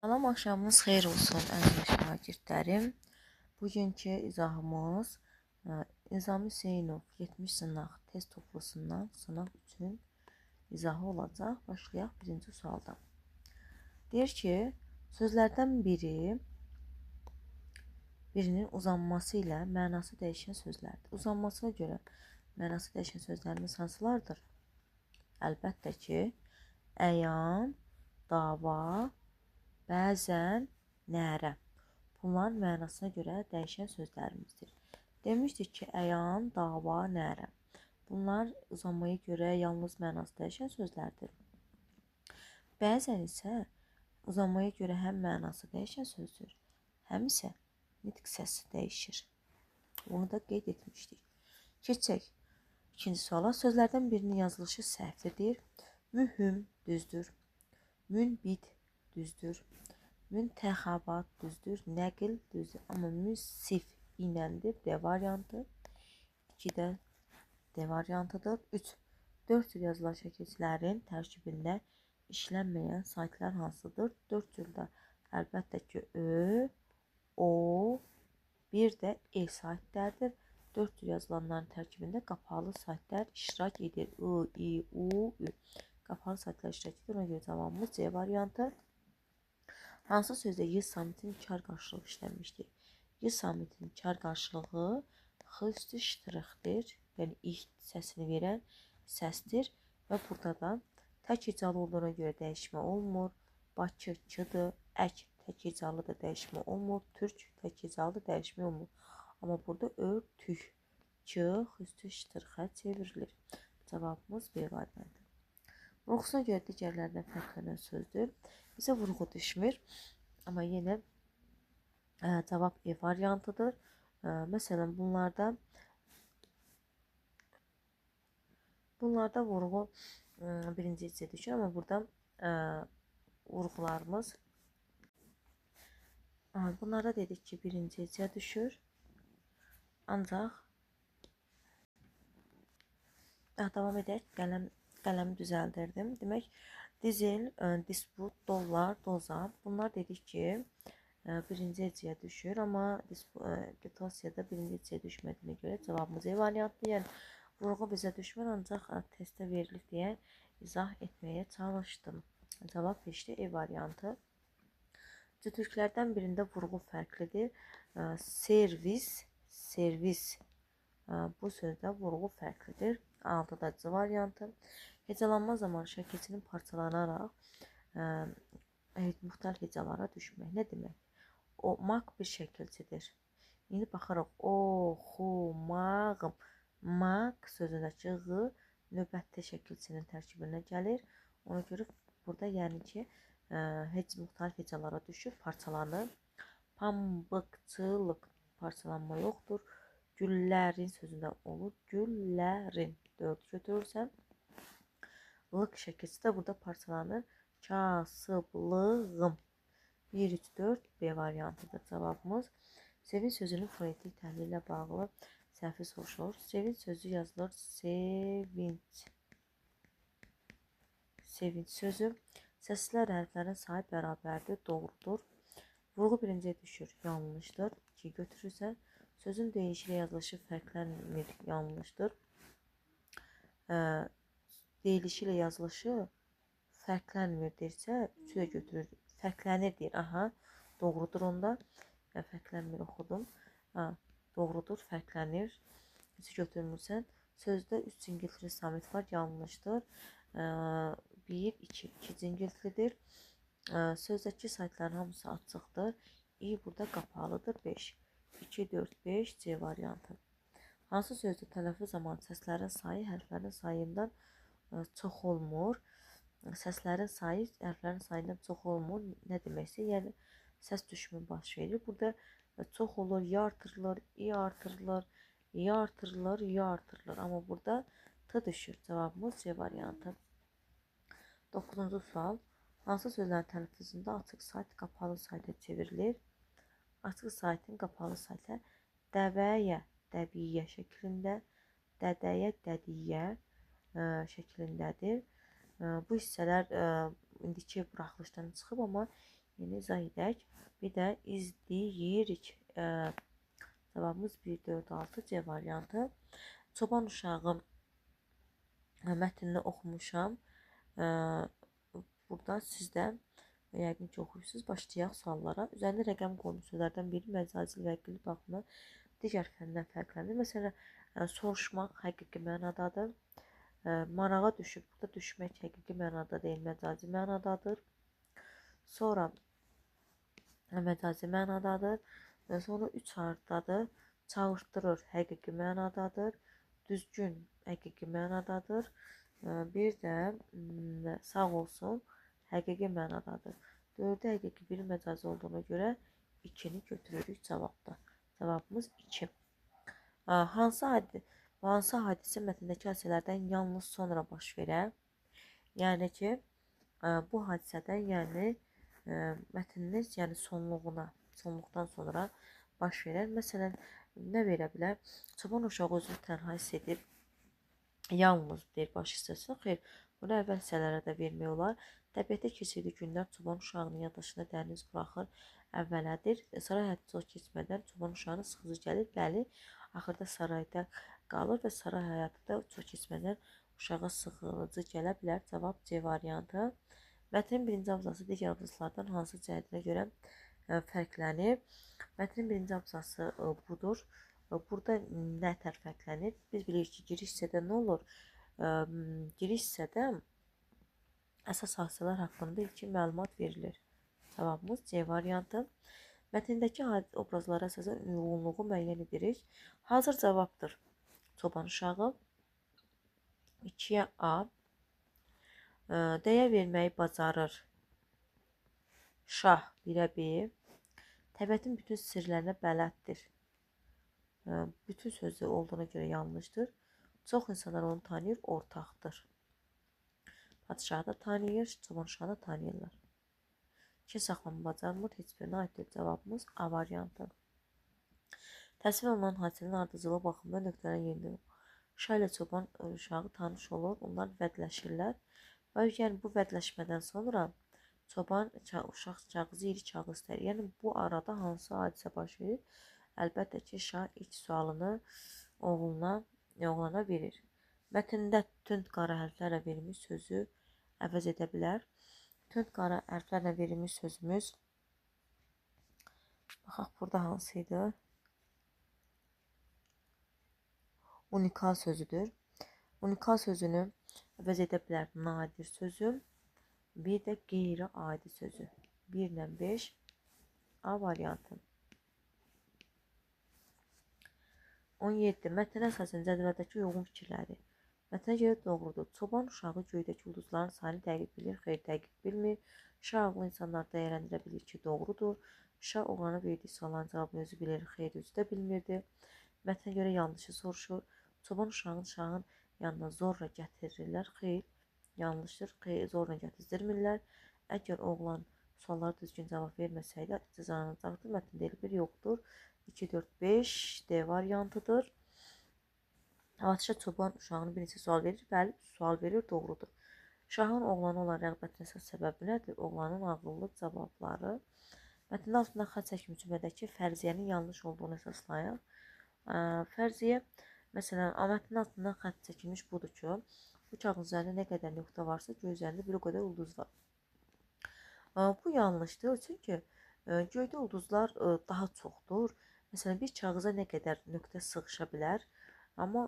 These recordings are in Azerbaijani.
Salam, axşamınız xeyir olsun əziz şagirdlərim. Bugünkü izahımız Nizami Hüseynov 70 sınaq test toplusundan sınaq üçün izahı olacaq. Başlayaq birinci sualdan. Deyir ki, sözlərdən birinin uzanması ilə mənası dəyişən sözlərdir. Uzanmasına görə mənası dəyişən sözlərimiz hansılardır? Əlbəttə ki, əyan, dava, bəzən, nərə. Bunlar mənasına görə dəyişən sözlərimizdir. Demişdik ki, əyan, dava, nərə. Bunlar uzanmaya görə yalnız mənası dəyişən sözlərdir. Bəzən isə uzanmaya görə həm mənası dəyişən sözdür, həm isə nitq səsi dəyişir. Bunu da qeyd etmişdik. Keçək ikinci suala. Sözlərdən birinin yazılışı səhvlidir. Mühüm düzdür. Münbit düzdür. Müntəxabat düzdür. Nəql düzdür. Amma müsif inəndir. D variantı. 2-də D variantıdır. 3. 4 cür yazılan şəkilçilərin tərkibində işlənməyən saitlər hansıdır? 4 cürdə əlbəttə ki, Ö, O, bir də E saitlərdir. 4 cür yazılanların tərkibində qapalı saitlər iştirak edir. I, I, U, Ü. Qapalı saitlər iştirak edir. Ona görə cavabımız C variantı. Hansı sözdə Y samitin kar qarşılığı işlənmişdir? Y samitin kar qarşılığı x ştrixdir. Yəni ilk səsini verən səsdir. Və burada da tək hecalı olduğuna görə dəyişmə olmur. Bakı K-dır. Ək tək hecalıdır, dəyişmə olmur. Türk tək hecalıdır, dəyişmə olmur. Amma burada örtük K x ştrixə çevrilir. Cavabımız B variantı. Vurğusuna görə digərlərindən fərqlənən sözdür. Bizə vurğu düşmür. Amma yenə cavab E variantıdır. Məsələn, bunlarda vurğu birinci hissəyə düşür. Amma burada vurğularımız bunlarda dedik ki, birinci hissəyə düşür. Ancaq davam edək. Qələmi düzəldirdim. Demək, dizel, disput, dollar, doza. Bunlar dedik ki, birinci hecəyə düşür. Amma disputiyada birinci hecəyə düşmədiyinə görə cavabımız E variantdır. Yəni, vurğu bizə düşmür, ancaq testdə verilir deyə izah etməyə çalışdım. Cavab peşdə E variantı. Cütürklərdən birində vurğu fərqlidir. Servis. Bu sözdə vurğu fərqlidir. 6-da C variantı. Hecalanma zamanı şəkilçinin parçalanaraq müxtəlif hecalara düşmək. Nə demək? Oxumaq bir şəkilçidir. İndi baxaraq oxumağım. Maq sözündəki ğı növbəti şəkilçinin tərkibinə gəlir. Ona görə burada yəni ki, müxtəlif hecalara düşür, parçalanır. Pambıqçılıq parçalanma yoxdur. Güllərin sözündə olur. Güllərin 4 götürürsən. Lıq şəkilçisi də burada parçalanır. Kasıblığım 1, 3, 4 B variantıdır cavabımız. Sevinç sözünün fonetik təhlili ilə bağlı səhvi soruşulur. Sevinç sözü yazılır. Sevinç sözü. Səslər hərflərin sayı bərabərdir. Doğrudur. Vurğu birinciyə düşür. Yanlışdır. 2 götürürsən. Sözün deyişi ilə yazılışı fərqlənmir. Yanlışdır. Deyilişi ilə yazılışı fərqlənmir deyirsə, 3-ü də götürür. Fərqlənir deyir. Aha, doğrudur onda. Fərqlənmir oxudum. Doğrudur, fərqlənir. 3-ü götürmürsən. Sözdə 3 cingiltili samit var. Yanlışdır. 1, 2. 2 cingiltlidir. Sözdəki saytların hamısı açıqdır. İ burada qapalıdır. 5. 2, 4, 5 C variantı. Hansı sözdə tələffüz zamanı səslərin sayı hərflərin sayından çox olmur? Səslərin sayı hərflərin sayından çox olmur. Nə deməksə? Yəni, səs düşümü baş verir. Burada çox olur, ya artırılır, i artırılır, ya artırılır, ya artırılır. Amma burada t düşür. Cavabımız C variantı. 9-cu sual. Hansı sözlərin tələffüzündə açıq sayt qapalı sayta çevrilir? Açıq saytın qapalı sayta dəvəyə, dəbiyyə şəklində, dədəyə, dədiyyə şəklindədir. Bu hissələr indiki buraxılışdan çıxıb, amma Yeni zayidək. Bir də izləyirik. Cavabımız 1, 4, 6 C variantı. Çoban uşağı mətnini oxumuşam. Burada sizdə yəqin ki oxuyursunuz. Başlayaq suallara. Üzərində rəqəm qoymuş sözlərdən biri məcazi və qilib baxımından digər fəndən fərqlənir. Məsələn, soruşmaq həqiqi mənadadır. Marağa düşüb, burada düşmək həqiqi mənada deyil, məcazi mənadadır. Sonra məcazi mənadadır. Sonra 3 harfdadır. Çağırtdırır həqiqi mənadadır. Düzgün həqiqi mənadadır. Bir də sağ olsun həqiqi mənadadır. 4-də həqiqi, biri məcazi olduğuna görə 2-ni götürürük cavabda. Cavabımız 2. Hansı hadisə mətndəki hadisələrdən yalnız sonra baş verər? Yəni ki, bu hadisədən, yəni mətniniz, yəni sonluqdan sonra baş verər. Məsələn, nə verə bilər? Çoban uşağı özünü tənha hiss edir. Yalnız deyir baş hissəsi. Xeyr, bunu əvvəl hissələrə də vermək olar. Təbiətdə keçirdiyi günlər çoban uşağının yaddaşına dərin iz buraxır. Əvvələdir. Saray həyatı çox keçmədən çoban uşağına sıxıcı gəlir. Bəli, axırda sarayda qalır və saray həyatı da çox keçmədən uşağa sıxıcı gələ bilər. Cavab C variantı. Mətnin birinci abzası digər abzaslardan hansı cəhətinə görə fərqlənir? Mətnin birinci abzası budur. Burada nə tər fərqlənir? Biz bilirik ki, giriş hissədə nə olur? Giriş hissədə əsas hadisələr haqqında ilkin məlumat verilir. Cavabımız C variantı. Mətndəki obrazlara əsasən uyğunluğu müəyyən edirik. Hazır cavabdır. Çoban uşağı. 2-yə A. Dəyə verməyi bacarır. Şah 1-ə B. Təbiətin bütün sirlərinə bələddir. Bütün sözü olduğuna görə yanlışdır. Çox insanlar onu tanıyır, ortaqdır. Padişahı da tanıyır, çoban uşağı da tanıyırlar. İki saxlama bacarmır, heç birinə aiddir. Cavabımız A variantı. Təsvir olunan hadisənin ardıcılığı baxımında nöqtələrin yerində Şah ilə çoban uşağı tanış olur, onlar vədləşirlər. Və yəni bu vədləşmədən sonra çoban uşaq kağızı iri kağız istər. Yəni bu arada hansı hadisə baş verir? Əlbəttə ki, Şah ilk sualını oğlana verir. Mətndə tünd qara hərflərlə verilmiş sözü əvəz edə bilər. Tünd qara hərflərlə verilmiş sözümüz, baxaq burada hansı idi? Unikal sözüdür. Unikal sözünü əvəz edə bilər nadir sözü, bir də qeyri-adi sözü. 1 ilə 5 A variantı. 17. Mətnə əsasən cədvəldəki uyğun fikirləri. Mətnə görə doğrudur. Çoban uşağı göydəki ulduzların sayını dəqiq bilir, xeyr dəqiq bilmir. Şah ağlı insanlar dəyərləndirə bilir ki, doğrudur. Şah oğlana verdiyi sualların cavabını özü bilir, xeyr özü də bilmirdi. Mətnə görə yanlışı soruşur. Çoban uşağını şahın yanına zorla gətirirlər, xeyr yanlışdır, xeyr zorla gətirdirmirlər. Əgər oğlan suallara düzgün cavab verməsəydi, cəzalanacaqdır. Mətndə elə bir yoxdur. 2, 4, 5 D variantıdır. Padişah çoban uşağına bir neçə sual verir. Bəli, sual verir, doğrudur. Şahın oğlana olan rəğbətin əsas səbəbi nədir? Oğlanın ağıllı cavabları. Mətnin altında xətt çəkimi cümlədəki fərziyyənin yanlış olduğunu əsaslayır. Fərziyyə, məsələn, mətnin altından xətt çəkilmiş budur ki, bu kağız üzərində nə qədər nöqtə varsa, göy üzərində bir o qədər ulduz var. Bu yanlışdır, çünki göydə ulduzlar daha çoxdur. Məsələn, bir kağıza nə qədər nöqtə sığışa bilər, amma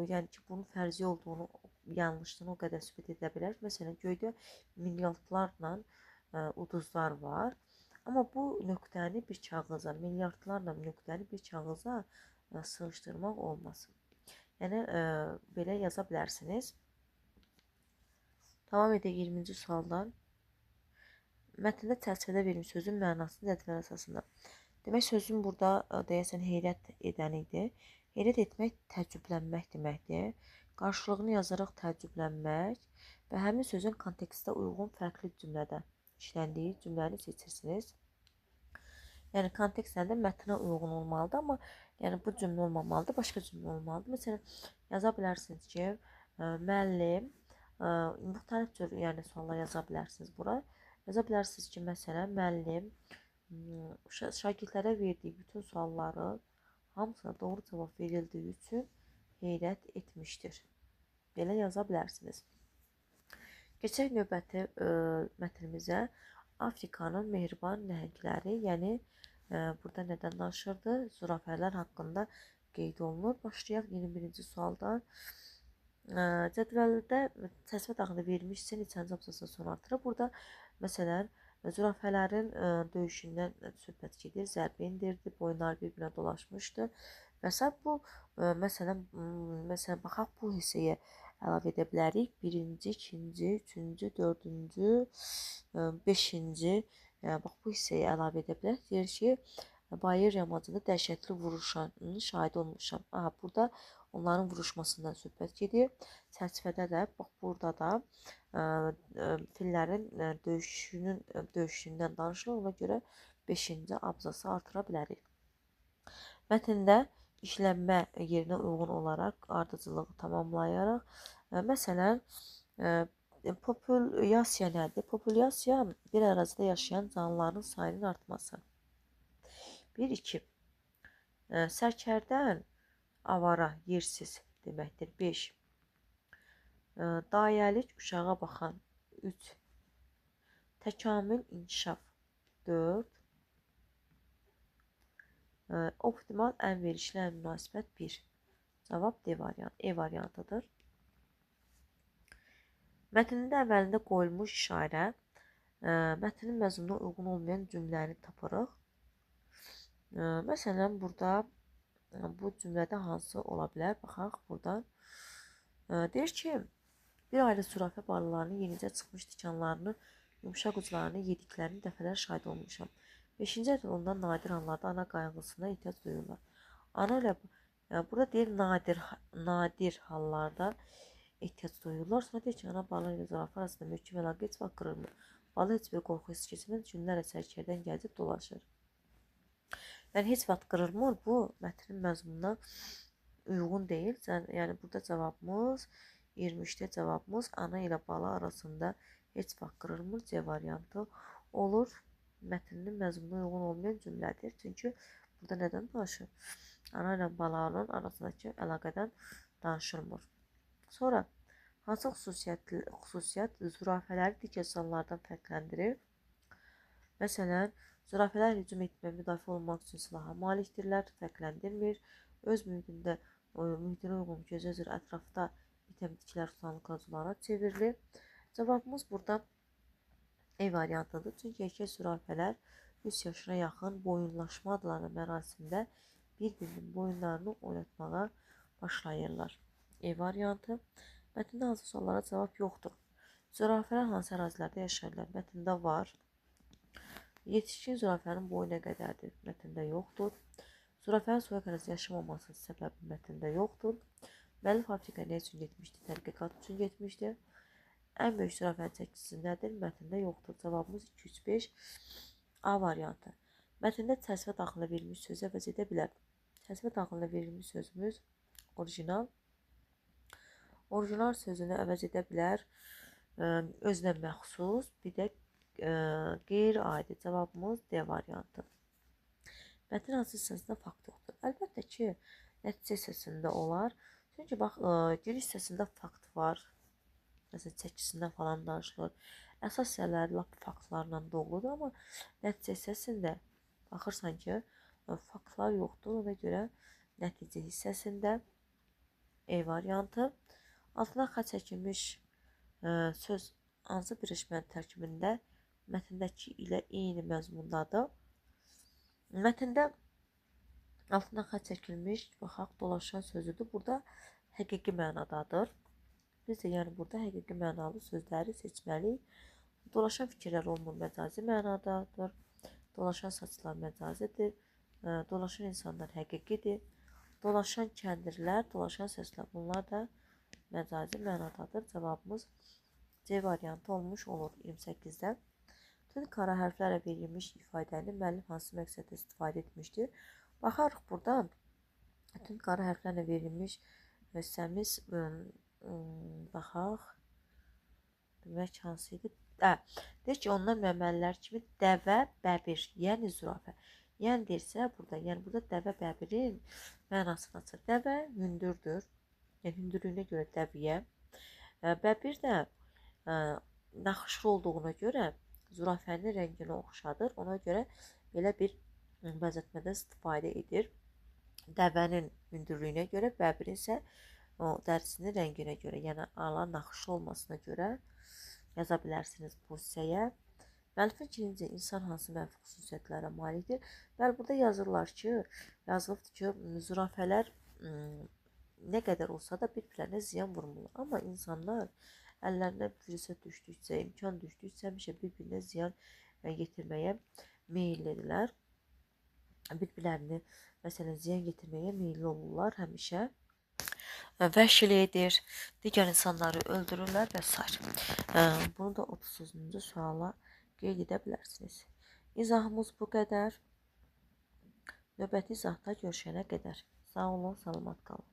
yəni ki, bunun fərzi olduğunu, yanlışlığını o qədər sübut edə bilər. Məsələn, göydə milyardlarla ulduzlar var, amma bu nöqtəni bir kağıza, milyardlarla nöqtəni bir kağıza sığışdırmaq olmaz. Yəni, belə yaza bilərsiniz. Davam edək 20-ci sualdan. Mətndə çərçivədə verilmiş sözün mənasını cədvəl əsasında. Demək, sözün burada deyəsən heyrət edən idi. Heyrət etmək təəccüblənmək deməkdir. Qarşılığını yazaraq təəccüblənmək və həmin sözün kontekstə uyğun fərqli cümlədə işləndiyi cümləni seçirsiniz. Yəni, kontekst nədir? Mətnə uyğun olmalıdır, amma yəni, bu cümlə olmamalıdır, başqa cümlə olmalıdır. Məsələn, yaza bilərsiniz ki, müəllim, müxtəlif cür yəni, suallar yaza bilərsiniz bura. Yaza bilərsiniz ki, məsələn, müəllim şagirdlərə verdiyi bütün sualları hamısına doğru cavab verildiyi üçün heyrət etmişdir. Belə yaza bilərsiniz. Keçək növbəti mətnimizə. Afrikanın mehriban nəhəngləri, yəni burada nədən danışırdı? Zürafələr haqqında qeyd olunur. Başlayaq 21-ci sualdan. Cədvəldə təsvir daxilində verilmiş hissə neçənci abzasına son artırır. Burada məsələn zürafələrin döyüşündən söhbət gedir, zərbə indirdi, boyunları bir-birinə dolaşmışdı. Və bu məsələn baxaq bu hissəyə əlavə edə bilərik. 1-ci, 2-ci, 3-cü, 4-cü, 5-ci bax bu hissəyə əlavə edə bilərik. Deyir ki, Bayır yamacında dəhşətli vuruşanın şahid olmuşam. Burada onların vuruşmasından söhbət gedir. Çərçivədə də bax burada da fillərin döyüşündən danışılır. Ona görə 5-ci abzası artıra bilərik. Mətndə işlənmə yerinə uyğun olaraq ardıcılığı tamamlayaraq məsələn populyasiya nədir? Populyasiya bir ərazidə yaşayan canlıların sayının artması. 1-2. Sərkərdən avara, yersiz deməkdir. 5. Dayəlik uşağa baxan. 3. Təkamül inkişaf. 4. Optimal ən verişli ən münasibət 1. Cavab D variantı, E variantıdır. Mətndə əvvəlində qoyulmuş işarə mətnin məzmununa uyğun olmayan cümləni tapırıq. Məsələn, burada bu cümlədə hansı ola bilər? Baxaq buradan. Deyir ki, bir ailə zürafə balalarının yenicə çıxmış tikanlarını, yumşaq uclarını yediklərini dəfələr şahid olmuşam. 5-ci ədəd ondan nadir hallarda ana qayğısına ehtiyac duyurlar. Ana ilə burada deyir nadir hallarda ehtiyac duyurlar. Sonra deyir ki, ana bala ilə zürafə arasında mümkün əlaqə heç vaxt qırılmır. Bala heç bir qorxu hissi keçirməz, günlərlə sərkərdən gəzib dolaşır. Yəni heç vaxt qırılmır. Bu mətnin məzmununa uyğun deyil. Yəni burada cavabımız 23-də cavabımız ana ilə bala arasında heç vaxt qırılmır. C variantı olur. Mətnin məzmununa uyğun olmayan cümlədir. Çünki burada nədən danışır? Ana ilə balanın arasındakı əlaqədən danışılmır. Sonra hansı xüsusiyyət zürafələri digər canlılardan fərqləndirir? Məsələn, zürafələr hücum etmə, müdafiə olmaq üçün silaha malikdirlər, fərqləndirmir. Öz mühitinə uyğun gözəzir ətrafda bitən bitkilər tutanlıqla sulara çevrilir. Cavabımız burada E variantıdır. Çünki erkək zürafələr 100 yaşına yaxın boyunlaşma adlanan mərasimdə bir-birinin boyunlarını oynatmağa başlayırlar. E variantı. Mətndə hansı suallara cavab yoxdur? Zürafələr hansı ərazilərdə yaşayırlar? Mətndə var. Yetişkin zürafənin boyu nə qədərdir? Mətndə yoxdur. Zürafənin soyuq ərazidə yaşamamasının səbəbi mətndə yoxdur. Müəllif Afrikaya nə üçün getmişdi? Tədqiqat üçün getmişdi. Ən böyük zürafənin çəkisi nədir? Mətndə yoxdur. Cavabımız 2-3-5 A variantı. Mətndə çərçivə daxilində verilmiş sözü əvəz edə bilər. Çərçivə daxilində verilmiş sözümüz orijinal. Orijinal sözünü əvəz edə bilər. Özünə məxsus, bir də qeyri-adi. Cavabımız D variantı. Mətnin hansı hissəsində fakt yoxdur? Əlbəttə ki, nəticə hissəsində olar. Çünki bax, giriş hissəsində fakt var. Məsələn, çəkisindən falan danışılır. Əsas hissələri lap faktlarla doludur, amma nəticə hissəsində baxırsan ki, faktlar yoxdur. Ona görə nəticə hissəsində E variantı. Altına xətt çəkilmiş söz hansı birləşmənin tərkibində mətndəki ilə eyni məzmundadır. Mətndə altına xətt çəkilmiş baxaq dolaşan sözüdür. Burada həqiqi mənadadır. Biz də yəni burada həqiqi mənalı sözləri seçməliyik. Dolaşan fikirlər olmur, məcazi mənadadır. Dolaşan saçlar məcazidir. Dolaşan insanlar həqiqidir. Dolaşan kəndirlər, dolaşan səslər bunlar da məcazi mənadadır. Cavabımız C variantı olmuş olur 28-də. Bütün qara hərflərlə verilmiş ifadəni müəllif hansı məqsəddə istifadə etmişdir? Baxarıq buradan. Bütün qara hərflərlə verilmiş hissəmiz baxaq. Demək hansı idi? Deyir ki, onlar məməlilər kimi dəvə, bəbir, yəni zürafə. Yəni deyirsə burada, yəni burada dəvə bəbirin mənasını açır. Dəvə hündürdür. Yəni hündürlüyünə görə dəviyə. Bəbir də naxışlı olduğuna görə zürafənin rənginə oxşadır. Ona görə belə bir bənzətmədən istifadə edir. Dəvənin hündürlüyünə görə, bəbirin isə o dərisinin rənginə görə, yəni ala naxışlı olmasına görə yaza bilərsiniz bu hissəyə. Müəllifin fikrincə insan hansı mənfi xüsusiyyətlərə malikdir? Bəli, burada yazırlar ki, yazılıbdır ki, zürafələr nə qədər olsa da bir-birlərinə ziyan vurmurlar. Amma insanlar əllərinə fürsət düşdükcə, imkan düşdükcə həmişə bir-birinə ziyan yetirməyə meyillidirlər. Bir-birlərini məsələn ziyan yetirməyə meyilli olurlar həmişə. Vəhşilik edir, digər insanları öldürürlər və s. Bunu da 30-cu suala qeyd edə bilərsiniz. İzahımız bu qədər. Növbəti izahda görüşənə qədər. Sağ olun, salamat qalın.